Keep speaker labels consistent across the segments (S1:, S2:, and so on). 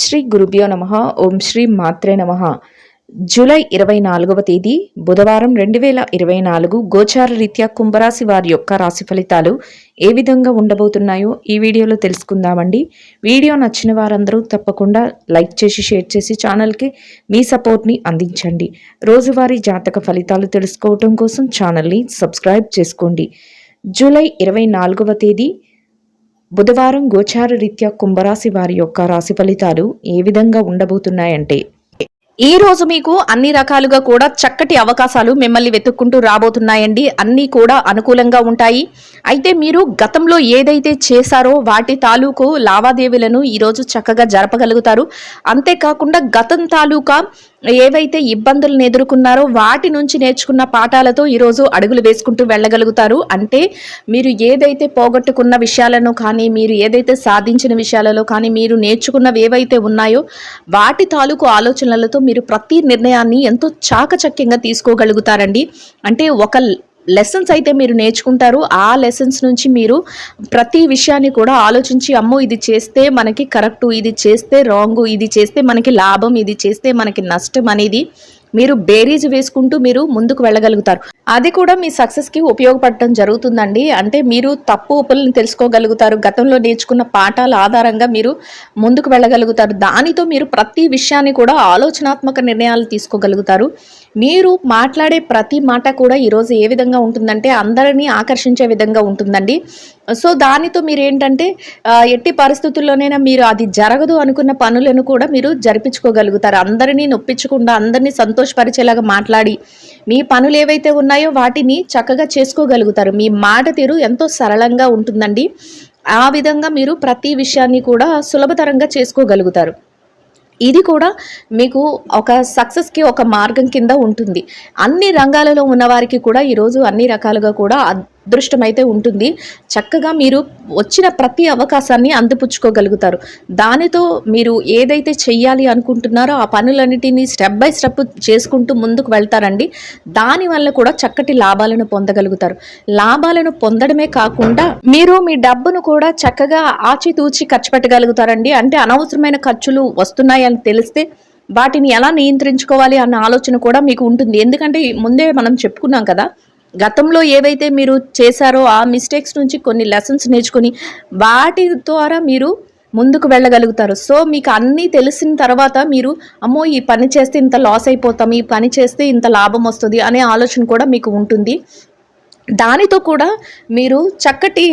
S1: శ్రీ గురుభ్యో నమః. ఓం శ్రీ మాత్రే నమః. జూలై 24వ తేదీ బుధవారం 2024 గోచార రీత్యా కుంభరాశి వారి యొక్క రాశి ఫలితాలు ఏ విధంగా ఉండబోతున్నాయో ఈ వీడియోలో తెలుసుకుందామండి. వీడియో నచ్చిన వారందరూ తప్పకుండా లైక్ చేసి షేర్ చేసి ఛానల్కి మీ సపోర్ట్ని అందించండి. రోజువారీ జాతక ఫలితాలు తెలుసుకోవటం కోసం ఛానల్ని సబ్స్క్రైబ్ చేసుకోండి. జూలై 24వ తేదీ బుధవారం గోచార రీత్యా కుంభరాశి వారి యొక్క రాశి ఫలితాలు ఏ విధంగా ఉండబోతున్నాయంటే, ఈ రోజు మీకు అన్ని రకాలుగా కూడా చక్కటి అవకాశాలు మిమ్మల్ని వెతుక్కుంటూ రాబోతున్నాయండి. అన్నీ కూడా అనుకూలంగా ఉంటాయి. అయితే మీరు గతంలో ఏదైతే చేశారో వాటి తాలూకు లావాదేవీలను ఈరోజు చక్కగా జరపగలుగుతారు. అంతేకాకుండా గతం తాలూకా ఏవైతే ఇబ్బందులను ఎదుర్కొన్నారో వాటి నుంచి నేర్చుకున్న పాఠాలతో ఈరోజు అడుగులు వేసుకుంటూ వెళ్ళగలుగుతారు. అంటే మీరు ఏదైతే పోగొట్టుకున్న విషయాలను కానీ, మీరు ఏదైతే సాధించిన విషయాలలో కానీ, మీరు నేర్చుకున్నవి ఏవైతే ఉన్నాయో వాటి తాలూకు ఆలోచనలతో మీరు ప్రతి నిర్ణయాన్ని ఎంతో చాకచక్యంగా తీసుకోగలుగుతారండి. అంటే ఒక లెసన్స్ అయితే మీరు నేర్చుకుంటారు. ఆ లెసన్స్ నుంచి మీరు ప్రతి విషయాన్ని కూడా ఆలోచించి, అమ్మో ఇది చేస్తే మనకి కరెక్టు, ఇది చేస్తే రాంగు, ఇది చేస్తే మనకి లాభం, ఇది చేస్తే మనకి నష్టం అనేది మీరు బేరీజ్ వేసుకుంటూ మీరు ముందుకు వెళ్ళగలుగుతారు. అది కూడా మీ సక్సెస్కి ఉపయోగపడటం జరుగుతుందండి. అంటే మీరు తప్పు ఒప్పులను తెలుసుకోగలుగుతారు. గతంలో నేర్చుకున్న పాఠాల ఆధారంగా మీరు ముందుకు వెళ్ళగలుగుతారు. దానితో మీరు ప్రతి విషయాన్ని కూడా ఆలోచనాత్మక నిర్ణయాలు తీసుకోగలుగుతారు. మీరు మాట్లాడే ప్రతి మాట కూడా ఈరోజు ఏ విధంగా ఉంటుందంటే అందరినీ ఆకర్షించే విధంగా ఉంటుందండి. సో దానితో మీరు ఏంటంటే ఎట్టి పరిస్థితుల్లోనైనా మీరు అది జరగదు అనుకున్న పనులను కూడా మీరు జరిపించుకోగలుగుతారు. అందరినీ నొప్పించకుండా, అందరినీ సంతోషపరిచేలాగా మాట్లాడి మీ పనులు ఏవైతే ఉన్నాయో వాటిని చక్కగా చేసుకోగలుగుతారు. మీ మాట తీరు ఎంతో సరళంగా ఉంటుందండి. ఆ విధంగా మీరు ప్రతి విషయాన్ని కూడా సులభతరంగా చేసుకోగలుగుతారు. ఇది కూడా మీకు ఒక సక్సెస్కి ఒక మార్గం కింద ఉంటుంది. అన్ని రంగాలలో ఉన్నవారికి కూడా ఈరోజు అన్ని రకాలుగా కూడా అదృష్టం అయితే ఉంటుంది. చక్కగా మీరు వచ్చిన ప్రతి అవకాశాన్ని అందిపుచ్చుకోగలుగుతారు. దానితో మీరు ఏదైతే చెయ్యాలి అనుకుంటున్నారో ఆ పనులన్నిటినీ స్టెప్ బై స్టెప్ చేసుకుంటూ ముందుకు వెళ్తారండి. దానివల్ల కూడా చక్కటి లాభాలను పొందగలుగుతారు. లాభాలను పొందడమే కాకుండా మీరు మీ డబ్బును కూడా చక్కగా ఆచితూచి ఖర్చు పెట్టగలుగుతారండి. అంటే అనవసరమైన ఖర్చులు వస్తున్నాయి అని తెలిస్తే వాటిని ఎలా నియంత్రించుకోవాలి అన్న ఆలోచన కూడా మీకు ఉంటుంది. ఎందుకంటే ముందే మనం చెప్పుకున్నాం కదా, గతంలో ఏవైతే మీరు చేశారో ఆ మిస్టేక్స్ నుంచి కొన్ని లెసన్స్ నేర్చుకొని వాటి ద్వారా మీరు ముందుకు వెళ్ళగలుగుతారు. సో మీకు అన్నీ తెలిసిన తర్వాత మీరు అమ్మో ఈ పని చేస్తే ఇంత లాస్ అయిపోతాం, ఈ పని చేస్తే ఇంత లాభం వస్తుంది అనే ఆలోచన కూడా మీకు ఉంటుంది. దానితో కూడా మీరు చక్కటి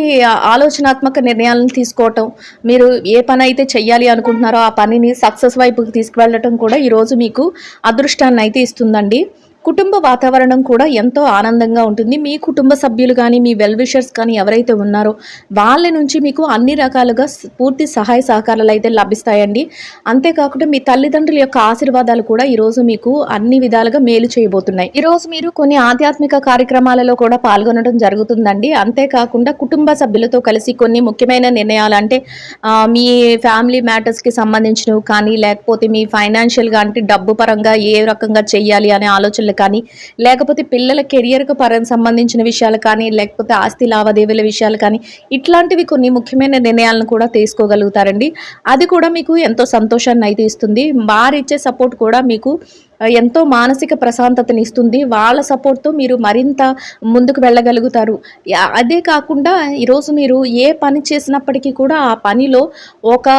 S1: ఆలోచనాత్మక నిర్ణయాలను తీసుకోవటం, మీరు ఏ పని అయితే చెయ్యాలి అనుకుంటున్నారో ఆ పనిని సక్సెస్ వైపుకి తీసుకువెళ్ళటం కూడా ఈరోజు మీకు అదృష్టాన్ని అయితే ఇస్తుందండి. కుటుంబ వాతావరణం కూడా ఎంతో ఆనందంగా ఉంటుంది. మీ కుటుంబ సభ్యులు కానీ, మీ వెల్ విషర్స్ కానీ ఎవరైతే ఉన్నారో వాళ్ళ నుంచి మీకు అన్ని రకాలుగా పూర్తి సహాయ సహకారాలు అయితే లభిస్తాయండి. అంతేకాకుండా మీ తల్లిదండ్రుల యొక్క ఆశీర్వాదాలు కూడా ఈరోజు మీకు అన్ని విధాలుగా మేలు చేయబోతున్నాయి. ఈరోజు మీరు కొన్ని ఆధ్యాత్మిక కార్యక్రమాలలో కూడా పాల్గొనడం జరుగుతుందండి. అంతేకాకుండా కుటుంబ సభ్యులతో కలిసి కొన్ని ముఖ్యమైన నిర్ణయాలు, అంటే మీ ఫ్యామిలీ మ్యాటర్స్కి సంబంధించినవి కానీ, లేకపోతే మీ ఫైనాన్షియల్గా అంటే డబ్బు పరంగా ఏ రకంగా చెయ్యాలి అనే ఆలోచనలు కానీ, లేకపోతే పిల్లల కెరియర్కు సంబంధించిన విషయాలు కానీ, లేకపోతే ఆస్తి లావాదేవీల విషయాలు కానీ, ఇట్లాంటివి కొన్ని ముఖ్యమైన నిర్ణయాలను కూడా తీసుకోగలుగుతారండి. అది కూడా మీకు ఎంతో సంతోషాన్ని అయితే ఇస్తుంది. వారిచ్చే సపోర్ట్ కూడా మీకు ఎంతో మానసిక ప్రశాంతతని ఇస్తుంది. వాళ్ళ సపోర్ట్తో మీరు మరింత ముందుకు వెళ్ళగలుగుతారు. అదే కాకుండా ఈరోజు మీరు ఏ పని చేసినప్పటికీ కూడా ఆ పనిలో ఒక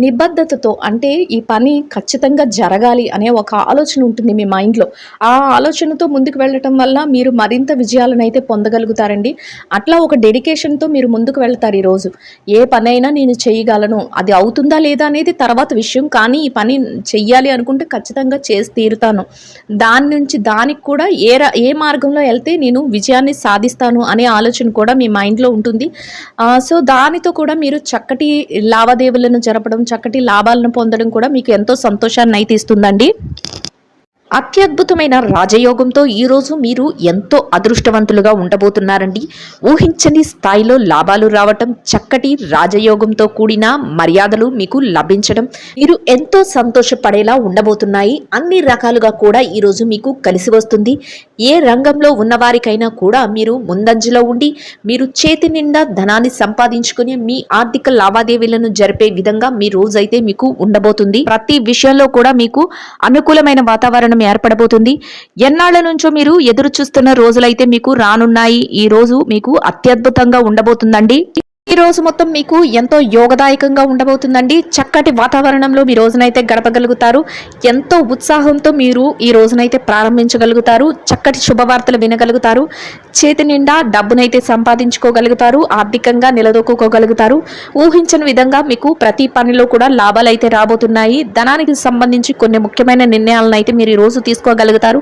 S1: నిబద్ధతతో, అంటే ఈ పని ఖచ్చితంగా జరగాలి అనే ఒక ఆలోచన ఉంటుంది మీ మైండ్లో. ఆ ఆలోచనతో ముందుకు వెళ్ళటం వల్ల మీరు మరింత విజయాలను అయితే పొందగలుగుతారండి. అట్లా ఒక డెడికేషన్తో మీరు ముందుకు వెళ్తారు. ఈరోజు ఏ పనైనా నేను చేయగలను, అది అవుతుందా లేదా అనేది తర్వాత విషయం, కానీ ఈ పని చెయ్యాలి అనుకుంటే ఖచ్చితంగా చేసి తీరుతాను. దాని నుంచి దానికి కూడా ఏ మార్గంలో వెళ్తే నేను విజయాన్ని సాధిస్తాను అనే ఆలోచన కూడా మీ మైండ్లో ఉంటుంది. సో దానితో కూడా మీరు చక్కటి లావాదేవీలను జరపడం, చక్కటి లాభాలను పొందడం కూడా మీకు ఎంతో సంతోషాన్ని అయితే ఇస్తుందండి. అత్యద్భుతమైన రాజయోగంతో ఈరోజు మీరు ఎంతో అదృష్టవంతులుగా ఉండబోతున్నారండి. ఊహించని స్థాయిలో లాభాలు రావటం, చక్కటి రాజయోగంతో కూడిన మర్యాదలు మీకు లభించడం, మీరు ఎంతో సంతోషపడేలా ఉండబోతున్నాయి. అన్ని రకాలుగా కూడా ఈరోజు మీకు కలిసి వస్తుంది. ఏ రంగంలో ఉన్నవారికైనా కూడా మీరు ముందంజలో ఉండి మీరు చేతి నిండా ధనాన్ని సంపాదించుకుని మీ ఆర్థిక లావాదేవీలను జరిపే విధంగా మీ రోజైతే మీకు ఉండబోతుంది. ప్రతి విషయంలో కూడా మీకు అనుకూలమైన వాతావరణం ఏర్పడబోతుంది. ఎన్నాళ్ల నుంచో మీరు ఎదురు చూస్తున్న రోజులైతే మీకు రానున్నాయి. ఈ రోజు మీకు అత్యద్భుతంగా ఉండబోతుందండి. ఈ రోజు మొత్తం మీకు ఎంతో యోగదాయకంగా ఉండబోతుందండి. చక్కటి వాతావరణంలో మీ రోజునైతే గడపగలుగుతారు. ఎంతో ఉత్సాహంతో మీరు ఈ రోజునైతే ప్రారంభించగలుగుతారు. చక్కటి శుభవార్తలు వినగలుగుతారు. చేతి నిండా డబ్బునైతే సంపాదించుకోగలుగుతారు. ఆర్థికంగా నిలదొక్కుకోగలుగుతారు. ఊహించని విధంగా మీకు ప్రతి పనిలో కూడా లాభాలు అయితే రాబోతున్నాయి. ధనానికి సంబంధించి కొన్ని ముఖ్యమైన నిర్ణయాలను అయితే మీరు ఈ రోజు తీసుకోగలుగుతారు.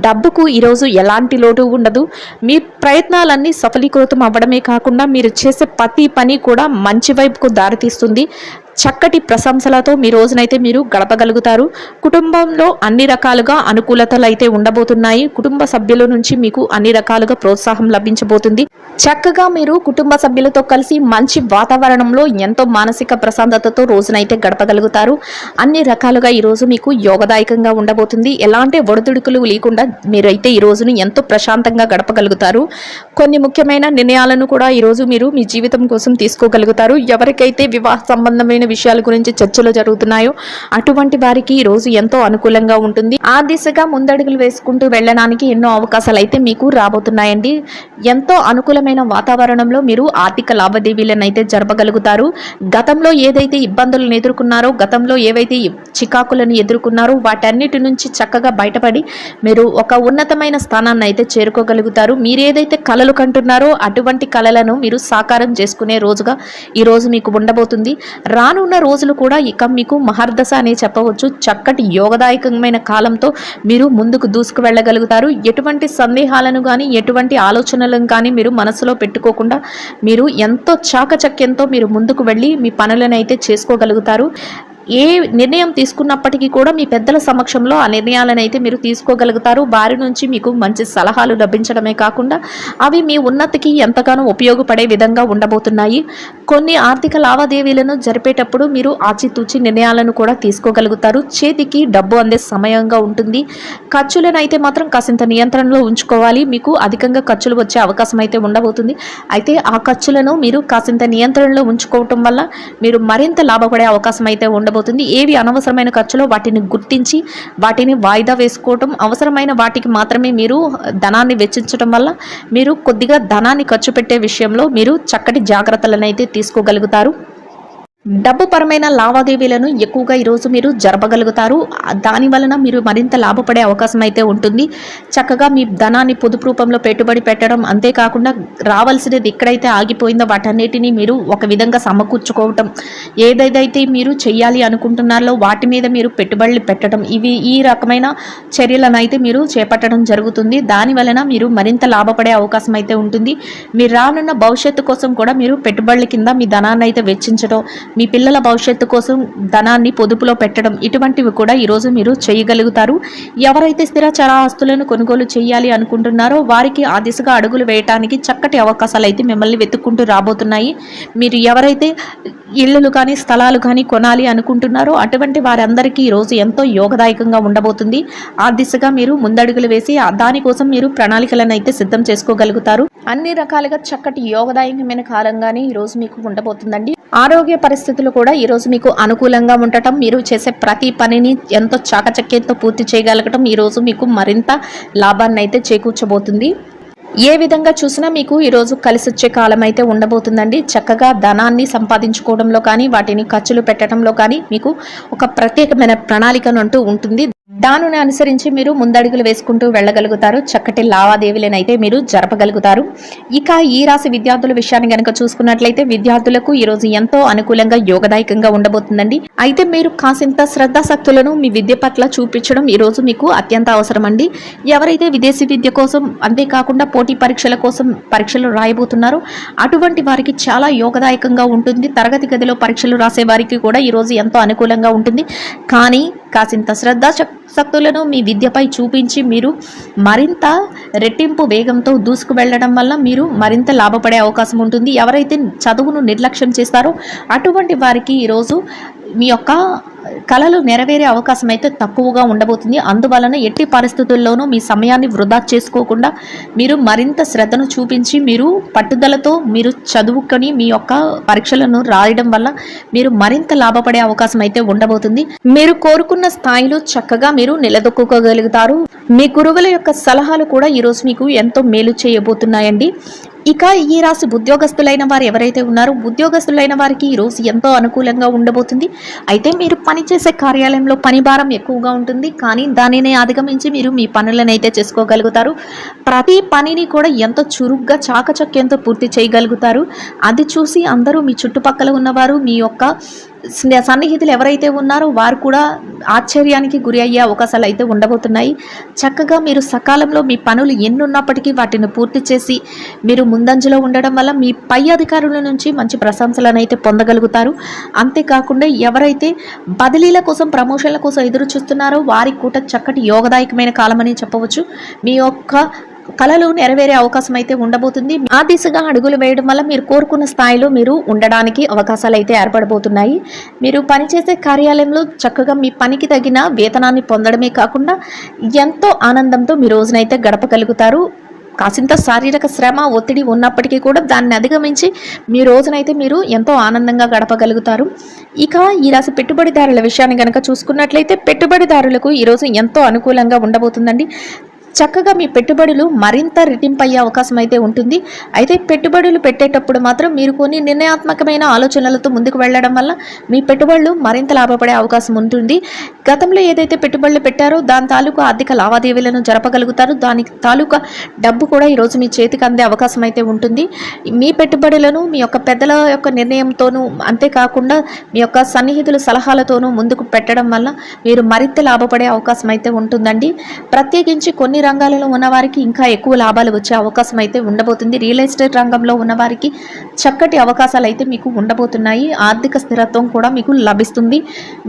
S1: డబ్బుకు ఈరోజు ఎలాంటి లోటు ఉండదు. మీ ప్రయత్నాలన్నీ సఫలీకృతం అవ్వడమే కాకుండా మీరు చేసే ప్రతి పని కూడా మంచి వైపుకు దారితీస్తుంది. చక్కటి ప్రశంసలతో మీ రోజునైతే మీరు గడపగలుగుతారు. కుటుంబంలో అన్ని రకాలుగా అనుకూలతలు అయితే ఉండబోతున్నాయి. కుటుంబ సభ్యుల నుంచి మీకు అన్ని రకాలుగా ప్రోత్సాహం లభించబోతుంది. చక్కగా మీరు కుటుంబ సభ్యులతో కలిసి మంచి వాతావరణంలో ఎంతో మానసిక ప్రశాంతతతో రోజునైతే గడపగలుగుతారు. అన్ని రకాలుగా ఈరోజు మీకు యోగదాయకంగా ఉండబోతుంది. ఎలాంటి ఒడిదుడుకులు లేకుండా మీరైతే ఈ రోజును ఎంతో ప్రశాంతంగా గడపగలుగుతారు. కొన్ని ముఖ్యమైన నిర్ణయాలను కూడా ఈరోజు మీరు మీ జీవితం కోసం తీసుకోగలుగుతారు. ఎవరికైతే వివాహ సంబంధమైన విషయాల గురించి చర్చలు జరుగుతున్నాయో అటువంటి వారికి ఈ రోజు ఎంతో అనుకూలంగా ఉంటుంది. ఆ దిశగా ముందడుగులు వేసుకుంటూ వెళ్ళడానికి ఎన్నో అవకాశాలు అయితే మీకు రాబోతున్నాయండి. ఎంతో అనుకూలమైన వాతావరణంలో మీరు ఆర్థిక లావాదేవీలను అయితే జరపగలుగుతారు. గతంలో ఏదైతే ఇబ్బందులను ఎదుర్కొన్నారో, గతంలో ఏవైతే చికాకులను ఎదుర్కొన్నారో వాటన్నిటి నుంచి చక్కగా బయటపడి మీరు ఒక ఉన్నతమైన స్థానాన్ని అయితే చేరుకోగలుగుతారు. మీరేదైతే కలలు కంటున్నారో అటువంటి కలలను మీరు సాకారం చేసుకునే రోజుగా ఈ రోజు మీకు ఉండబోతుంది. రానున్న రోజులు కూడా ఇక మీకు మహర్దశ అనే చెప్పవచ్చు. చక్కటి యోగదాయకమైన కాలంతో మీరు ముందుకు దూసుకు వెళ్ళగలుగుతారు. ఎటువంటి సందేహాలను కానీ ఎటువంటి ఆలోచనలను కానీ మీరు మనసులో పెట్టుకోకుండా మీరు ఎంతో చాకచక్యంతో మీరు ముందుకు వెళ్ళి మీ పనులను అయితే చేసుకోగలుగుతారు. ఏ నిర్ణయం తీసుకున్నప్పటికీ కూడా మీ పెద్దల సమక్షంలో ఆ నిర్ణయాలను అయితే మీరు తీసుకోగలుగుతారు. వారి నుంచి మీకు మంచి సలహాలు లభించడమే కాకుండా అవి మీ ఉన్నతికి ఎంతగానో ఉపయోగపడే విధంగా ఉండబోతున్నాయి. కొన్ని ఆర్థిక లావాదేవీలను జరిపేటప్పుడు మీరు ఆచితూచి నిర్ణయాలను కూడా తీసుకోగలుగుతారు. చేతికి డబ్బు అందే సమయంగా ఉంటుంది. ఖర్చులను అయితే మాత్రం కాసింత నియంత్రణలో ఉంచుకోవాలి. మీకు అధికంగా ఖర్చులు వచ్చే అవకాశం అయితే ఉండబోతుంది. అయితే ఆ ఖర్చులను మీరు కాసింత నియంత్రణలో ఉంచుకోవటం వల్ల మీరు మరింత లాభపడే అవకాశం అయితే ఉండబోతుంది. ఏవి అనవసరమైన ఖర్చులో వాటిని గుర్తించి వాటిని వాయిదా వేసుకోవటం, అవసరమైన వాటికి మాత్రమే మీరు ధనాన్ని వెచ్చించడం వల్ల మీరు కొద్దిగా ధనాన్ని ఖర్చు పెట్టే విషయంలో మీరు చక్కటి జాగ్రత్తలను అయితే తీసుకోగలుగుతారు. డబ్బు పరమైన లావాదేవీలను ఎక్కువగా ఈరోజు మీరు జరపగలుగుతారు. దాని వలన మీరు మరింత లాభపడే అవకాశం అయితే ఉంటుంది. చక్కగా మీ ధనాన్ని పొదుపు రూపంలో పెట్టుబడి పెట్టడం, అంతేకాకుండా రావాల్సినది ఎక్కడైతే ఆగిపోయిందో వాటన్నిటిని మీరు ఒక విధంగా సమకూర్చుకోవటం, ఏదైతే మీరు చెయ్యాలి అనుకుంటున్నారో వాటి మీద మీరు పెట్టుబడులు పెట్టడం, ఈ రకమైన చర్యలను అయితే మీరు చేపట్టడం జరుగుతుంది. దాని వలన మీరు మరింత లాభపడే అవకాశం అయితే ఉంటుంది. మీరు రానున్న భవిష్యత్తు కోసం కూడా మీరు పెట్టుబడుల కింద మీ ధనాన్ని అయితే వెచ్చించడం, మీ పిల్లల భవిష్యత్తు కోసం ధనాన్ని పొదుపులో పెట్టడం, ఇటువంటివి కూడా ఈరోజు మీరు చేయగలుగుతారు. ఎవరైతే స్థిరచర ఆస్తులను కొనుగోలు చేయాలి అనుకుంటున్నారో వారికి ఆ దిశగా అడుగులు వేయడానికి చక్కటి అవకాశాలు అయితే మిమ్మల్ని వెతుక్కుంటూ రాబోతున్నాయి. మీరు ఎవరైతే ఇళ్ళు కానీ స్థలాలు కానీ కొనాలి అనుకుంటున్నారో అటువంటి వారందరికీ ఈరోజు ఎంతో యోగదాయకంగా ఉండబోతుంది. ఆ దిశగా మీరు ముందడుగులు వేసి దానికోసం మీరు ప్రణాళికలను అయితే సిద్ధం చేసుకోగలుగుతారు. అన్ని రకాలుగా చక్కటి యోగదాయకమైన కాలంగానే ఈరోజు మీకు ఉండబోతుందండి. ఆరోగ్య పరిస్థితులు కూడా ఈరోజు మీకు అనుకూలంగా ఉండటం, మీరు చేసే ప్రతి పనిని ఎంతో చాకచక్యంతో పూర్తి చేయగలగటం ఈరోజు మీకు మరింత లాభాన్ని అయితే చేకూర్చబోతుంది. ఏ విధంగా చూసినా మీకు ఈరోజు కలిసి వచ్చే కాలం అయితే ఉండబోతుందండి. చక్కగా ధనాన్ని సంపాదించుకోవడంలో కానీ వాటిని ఖర్చులు పెట్టడంలో కానీ మీకు ఒక ప్రత్యేకమైన ప్రణాళికను అంటూ ఉంటుంది. దానిని అనుసరించి మీరు ముందడుగులు వేసుకుంటూ వెళ్ళగలుగుతారు. చక్కటి లావాదేవీలను అయితే మీరు జరపగలుగుతారు. ఇక ఈ రాశి విద్యార్థుల విషయాన్ని కనుక చూసుకున్నట్లయితే విద్యార్థులకు ఈరోజు ఎంతో అనుకూలంగా యోగదాయకంగా ఉండబోతుందండి. అయితే మీరు కాసింత శ్రద్ధాశక్తులను మీ విద్య పట్ల చూపించడం ఈరోజు మీకు అత్యంత అవసరం అండి. ఎవరైతే విదేశీ విద్య కోసం అంతేకాకుండా పోటీ పరీక్షల కోసం పరీక్షలు రాయబోతున్నారో అటువంటి వారికి చాలా యోగదాయకంగా ఉంటుంది. తరగతి గదిలో పరీక్షలు రాసే వారికి కూడా ఈరోజు ఎంతో అనుకూలంగా ఉంటుంది. కానీ కాసింత శక్తులను మీ విద్యపై చూపించి మీరు మరింత రెట్టింపు వేగంతో దూసుకు వెళ్ళడం వల్ల మీరు మరింత లాభపడే అవకాశం ఉంటుంది. ఎవరైతే చదువును నిర్లక్ష్యం చేస్తారో అటువంటి వారికి ఈరోజు మీ యొక్క కళలు నెరవేరే అవకాశం అయితే తక్కువగా ఉండబోతుంది. అందువలన ఎట్టి పరిస్థితుల్లోనూ మీ సమయాన్ని వృధా చేసుకోకుండా మీరు మరింత శ్రద్ధను చూపించి మీరు పట్టుదలతో మీరు చదువుకొని మీ యొక్క పరీక్షలను రాయడం వల్ల మీరు మరింత లాభపడే అవకాశం అయితే ఉండబోతుంది. మీరు కోరుకున్న స్థాయిలో చక్కగా మీరు నిలదొక్కుకోగలుగుతారు. మీ గురువుల యొక్క సలహాలు కూడా ఈరోజు మీకు ఎంతో మేలు చేయబోతున్నాయండి. ఇక ఈ రాశి ఉద్యోగస్తులైన వారు ఎవరైతే ఉన్నారో ఉద్యోగస్తులైన వారికి ఈరోజు ఎంతో అనుకూలంగా ఉండబోతుంది. అయితే మీరు పనిచేసే కార్యాలయంలో పని భారం ఎక్కువగా ఉంటుంది, కానీ దానిని అధిగమించి మీరు మీ పనులను అయితే చేసుకోగలుగుతారు. ప్రతి పనిని కూడా ఎంతో చురుగ్గా చాకచక్యంతో పూర్తి చేయగలుగుతారు. అది చూసి అందరూ మీ చుట్టుపక్కల ఉన్నవారు మీ యొక్క సన్నిహితులు ఎవరైతే ఉన్నారో వారు కూడా ఆశ్చర్యానికి గురి అయ్యే అవకాశాలు అయితే ఉండబోతున్నాయి. చక్కగా మీరు సకాలంలో మీ పనులు ఎన్నున్నప్పటికీ వాటిని పూర్తి చేసి మీరు ముందంజలో ఉండడం వల్ల మీ పై అధికారుల నుంచి మంచి ప్రశంసలను అయితే పొందగలుగుతారు. అంతేకాకుండా ఎవరైతే బదిలీల కోసం ప్రమోషన్ల కోసం ఎదురు చూస్తున్నారో వారికి కూడా చక్కటి యోగదాయకమైన కాలం అని చెప్పవచ్చు. మీ యొక్క కళలు నెరవేరే అవకాశం అయితే ఉండబోతుంది. ఆ దిశగా అడుగులు వేయడం వల్ల మీరు కోరుకున్న స్థాయిలో మీరు ఉండడానికి అవకాశాలు అయితే ఏర్పడబోతున్నాయి. మీరు పనిచేసే కార్యాలయంలో చక్కగా మీ పనికి తగిన వేతనాన్ని పొందడమే కాకుండా ఎంతో ఆనందంతో మీ రోజునైతే గడపగలుగుతారు. కాసింత శారీరక శ్రమ ఒత్తిడి ఉన్నప్పటికీ కూడా దాన్ని అధిగమించి మీ రోజునైతే మీరు ఎంతో ఆనందంగా గడపగలుగుతారు. ఇక ఈ రాశి పెట్టుబడిదారుల విషయాన్ని కనుక చూసుకున్నట్లయితే పెట్టుబడిదారులకు ఈరోజు ఎంతో అనుకూలంగా ఉండబోతుందండి. చక్కగా మీ పెట్టుబడులు మరింత రెట్టింపు అయ్యే అవకాశం అయితే ఉంటుంది. అయితే పెట్టుబడులు పెట్టేటప్పుడు మాత్రం మీరు కొన్ని నిర్ణయాత్మకమైన ఆలోచనలతో ముందుకు వెళ్ళడం వల్ల మీ పెట్టుబడులు మరింత లాభపడే అవకాశం ఉంటుంది. గతంలో ఏదైతే పెట్టుబడులు పెట్టారో దాని తాలూకా ఆర్థిక లావాదేవీలను జరపగలుగుతారు. దానికి తాలూకా డబ్బు కూడా ఈరోజు మీ చేతికి అందే అవకాశం అయితే ఉంటుంది. మీ పెట్టుబడులను మీ యొక్క పెద్దల యొక్క నిర్ణయంతోనూ అంతేకాకుండా మీ యొక్క సన్నిహితుల సలహాలతోనూ ముందుకు పెట్టడం వల్ల మీరు మరింత లాభపడే అవకాశం అయితే ఉంటుందండి. ప్రత్యేకించి కొన్ని రంగాలలో ఉన్నవారికి ఇంకా ఎక్కువ లాభాలు వచ్చే అవకాశం అయితే ఉండబోతుంది. రియల్ ఎస్టేట్ రంగంలో ఉన్నవారికి చక్కటి అవకాశాలు అయితే మీకు ఉండబోతున్నాయి. ఆర్థిక స్థిరత్వం కూడా మీకు లభిస్తుంది.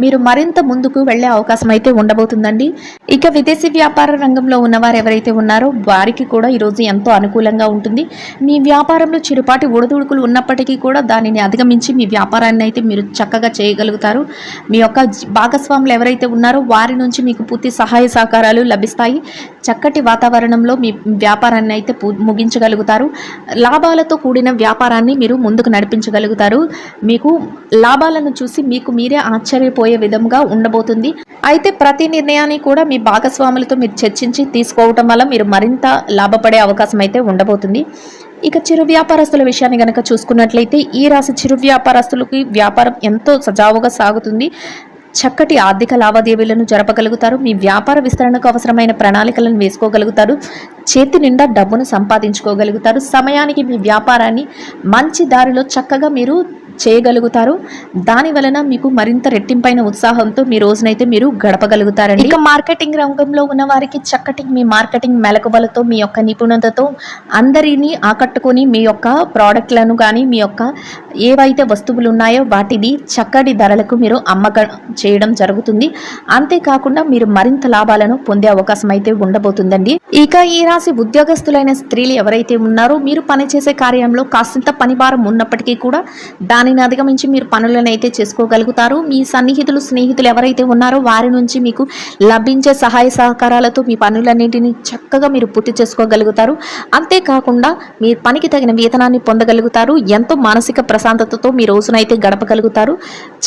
S1: మీరు మరింత ముందుకు వెళ్ళే అవకాశం అయితే ఉండబోతుందండి. ఇక విదేశీ వ్యాపార రంగంలో ఉన్నవారు ఎవరైతే ఉన్నారో వారికి కూడా ఈరోజు ఎంతో అనుకూలంగా ఉంటుంది. మీ వ్యాపారంలో చిరుపాటి ఒడిదుడుకులు ఉన్నప్పటికీ కూడా దానిని అధిగమించి మీ వ్యాపారాన్ని అయితే మీరు చక్కగా చేయగలుగుతారు. మీ యొక్క భాగస్వాములు ఎవరైతే ఉన్నారో వారి నుంచి మీకు పూర్తి సహాయ సహకారాలు లభిస్తాయి. చక్కటి వాతావరణంలో మీ వ్యాపారాన్ని అయితే ముగించగలుగుతారు. లాభాలతో కూడిన వ్యాపారాన్ని మీరు ముందుకు నడిపించగలుగుతారు. మీకు లాభాలను చూసి మీకు మీరే ఆశ్చర్యపోయే విధంగా ఉండబోతుంది. అయితే ప్రతి నిర్ణయాన్ని కూడా మీ భాగస్వాములతో మీరు చర్చించి తీసుకోవటం వల్ల మీరు మరింత లాభపడే అవకాశం అయితే ఉండబోతుంది. ఇక చిరు వ్యాపారస్తుల విషయాన్ని కనుక చూసుకున్నట్లయితే ఈ రాశి చిరు వ్యాపారస్తులకి వ్యాపారం ఎంతో సజావుగా సాగుతుంది. చక్కటి ఆర్థిక లావాదేవీలను జరపగలుగుతారు. మీ వ్యాపార విస్తరణకు అవసరమైన ప్రణాళికలను వేసుకోగలుగుతారు. చేతి నిండా డబ్బును సంపాదించుకోగలుగుతారు. సమయానికి మీ వ్యాపారాన్ని మంచి దారిలో చక్కగా మీరు చేయగలుగుతారు. దాని వలన మీకు మరింత రెట్టింపైన ఉత్సాహంతో మీ రోజునైతే మీరు గడపగలుగుతారండి. ఇక మార్కెటింగ్ రంగంలో ఉన్న వారికి చక్కటి మీ మార్కెటింగ్ మెలకువలతో మీ యొక్క నిపుణతతో అందరినీ ఆకట్టుకొని మీ యొక్క ప్రోడక్ట్లను కానీ మీ యొక్క ఏవైతే వస్తువులు ఉన్నాయో వాటిని చక్కటి ధరలకు మీరు అమ్మకం చేయడం జరుగుతుంది. అంతేకాకుండా మీరు మరింత లాభాలను పొందే అవకాశం అయితే ఉండబోతుందండి. ఇక ఈ రాశి ఉద్యోగస్తులైన స్త్రీలు ఎవరైతే ఉన్నారో మీరు పనిచేసే కార్యంలో కాసింత పనిభారం ఉన్నప్పటికీ కూడా దానిని అధిగమించి మీరు పనులను అయితే చేసుకోగలుగుతారు. మీ సన్నిహితులు స్నేహితులు ఎవరైతే ఉన్నారో వారి నుంచి మీకు లభించే సహాయ సహకారాలతో మీ పనులన్నింటినీ చక్కగా మీరు పూర్తి చేసుకోగలుగుతారు. అంతేకాకుండా మీ పనికి తగిన వేతనాన్ని పొందగలుగుతారు. ఎంతో మానసిక ప్రశాంతతతో మీ రోజునైతే గడపగలుగుతారు.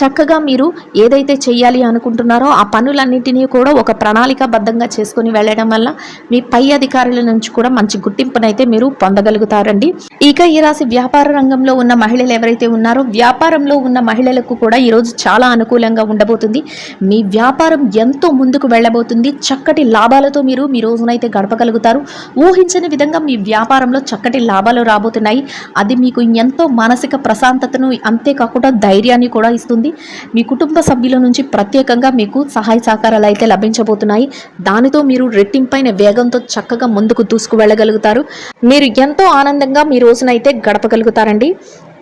S1: చక్కగా మీరు ఏదైతే చేయాలి అనుకుంటున్నారో ఆ పనులన్నింటినీ కూడా ఒక ప్రణాళికాబద్ధంగా చేసుకుని వెళ్ళడం వల్ల మీ పై అధికారుల నుంచి కూడా మంచి గుర్తింపునైతే మీరు పొందగలుగుతారండి. ఇక ఈ రాశి వ్యాపార రంగంలో ఉన్న మహిళలు ఎవరైతే ఉన్నారో వ్యాపారంలో ఉన్న మహిళలకు కూడా ఈరోజు చాలా అనుకూలంగా ఉండబోతుంది. మీ వ్యాపారం ఎంతో ముందుకు వెళ్ళబోతుంది. చక్కటి లాభాలతో మీరు మీ రోజునైతే గడపగలుగుతారు. ఊహించని విధంగా మీ వ్యాపారంలో చక్కటి లాభాలు రాబోతున్నాయి. అది మీకు ఎంతో మానసిక ప్రశాంతతను అంతేకాకుండా ధైర్యాన్ని కూడా ఇస్తుంది. మీ కుటుంబ సభ్యుల నుంచి ప్రత్యేకంగా మీకు సహాయ సహకారాలు అయితే లభించబోతున్నాయి. దానితో మీరు రెట్టింపైన వేగంతో చక్కగా ముందుకు దూసుకు వెళ్ళగలుగుతారు. మీరు ఎంతో ఆనందంగా మీ రోజునైతే గడపగలుగుతారండి.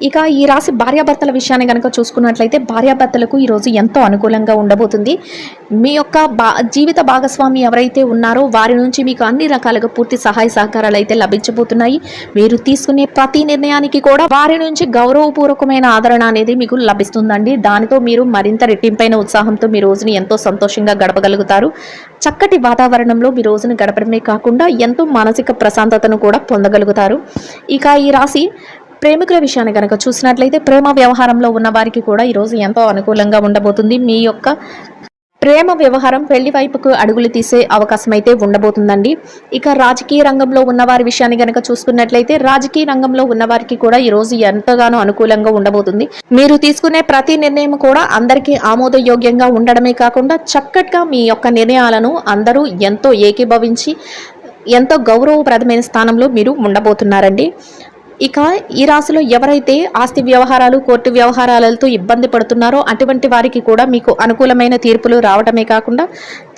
S2: ఇక ఈ రాశి భార్యాభర్తల విషయాన్ని కనుక చూసుకున్నట్లయితే భార్యాభర్తలకు ఈరోజు ఎంతో అనుకూలంగా ఉండబోతుంది. మీ యొక్క జీవిత భాగస్వామి ఎవరైతే ఉన్నారో వారి నుంచి మీకు అన్ని రకాలుగా పూర్తి సహాయ సహకారాలు అయితే లభించబోతున్నాయి. మీరు తీసుకునే ప్రతి నిర్ణయానికి కూడా వారి నుంచి గౌరవపూర్వకమైన ఆదరణ అనేది మీకు లభిస్తుందండి. దానితో మీరు మరింత రెట్టింపైన ఉత్సాహంతో మీ రోజుని ఎంతో సంతోషంగా గడపగలుగుతారు. చక్కటి వాతావరణంలో మీ రోజును గడపడమే కాకుండా ఎంతో మానసిక ప్రశాంతతను కూడా పొందగలుగుతారు. ఇక ఈ రాశి ప్రేమికుల విషయాన్ని కనుక చూసినట్లయితే ప్రేమ వ్యవహారంలో ఉన్న వారికి కూడా ఈరోజు ఎంతో అనుకూలంగా ఉండబోతుంది. మీ యొక్క ప్రేమ వ్యవహారం పెళ్లి వైపుకు అడుగులు తీసే అవకాశం అయితే ఉండబోతుందండి. ఇక రాజకీయ రంగంలో ఉన్న వారి విషయాన్ని కనుక చూసుకున్నట్లయితే రాజకీయ రంగంలో ఉన్న వారికి కూడా ఈరోజు ఎంతగానో అనుకూలంగా ఉండబోతుంది. మీరు తీసుకునే ప్రతి నిర్ణయం కూడా అందరికీ ఆమోదయోగ్యంగా ఉండడమే కాకుండా చక్కగా మీ యొక్క నిర్ణయాలను అందరూ ఎంతో ఏకీభవించి ఎంతో గౌరవప్రదమైన స్థానంలో మీరు ఉండబోతున్నారండి. ఇక ఈ రాశిలో ఎవరైతే ఆస్తి వ్యవహారాలు కోర్టు వ్యవహారాలతో ఇబ్బంది పడుతున్నారో అటువంటి వారికి కూడా మీకు అనుకూలమైన తీర్పులు రావడమే కాకుండా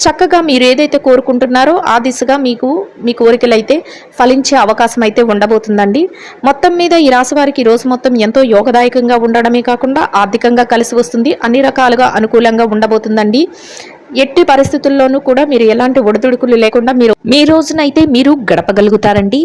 S2: చక్కగా మీరు ఏదైతే కోరుకుంటున్నారో ఆ దిశగా మీ కోరికలు అయితే ఫలించే అవకాశం అయితే ఉండబోతుందండి. మొత్తం మీద ఈ రాశి వారికి ఈ రోజు మొత్తం ఎంతో యోగదాయకంగా ఉండడమే కాకుండా ఆర్థికంగా కలిసి వస్తుంది. అన్ని రకాలుగా అనుకూలంగా ఉండబోతుందండి. ఎట్టి పరిస్థితుల్లోనూ కూడా మీరు ఎలాంటి ఒడిదుడుకులు లేకుండా మీ రోజునైతే మీరు గడపగలుగుతారండి.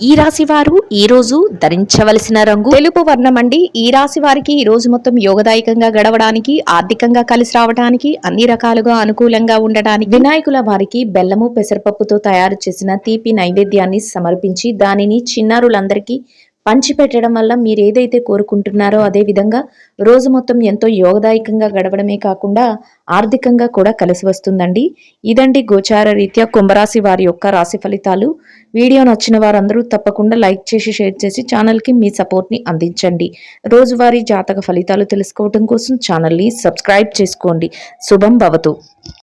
S2: ఈ రాశి వారు ఈ రోజు ధరించవలసిన రంగు తెలుపు వర్ణం అండి. ఈ రాశి వారికి ఈ రోజు మొత్తం యోగదాయకంగా గడవడానికి ఆర్థికంగా కలిసి రావడానికి అన్ని రకాలుగా అనుకూలంగా ఉండడానికి వినాయకుల వారికి బెల్లము పెసరపప్పుతో తయారు చేసిన తీపి నైవేద్యాన్ని సమర్పించి దానిని చిన్నారులందరికీ పంచిపెట్టడం వల్ల మీరు ఏదైతే కోరుకుంటున్నారో అదే విధంగా రోజు మొత్తం ఎంతో యోగదాయకంగా గడవడమే కాకుండా ఆర్థికంగా కూడా కలిసి వస్తుందండి. ఇదండి గోచార రీత్యా కుంభరాశి వారి యొక్క రాశి ఫలితాలు. వీడియో నచ్చిన వారందరూ తప్పకుండా లైక్ చేసి షేర్ చేసి ఛానల్కి మీ సపోర్ట్ని అందించండి. రోజువారీ జాతక ఫలితాలు తెలుసుకోవడం కోసం ఛానల్ని సబ్స్క్రైబ్ చేసుకోండి. శుభం భవతు.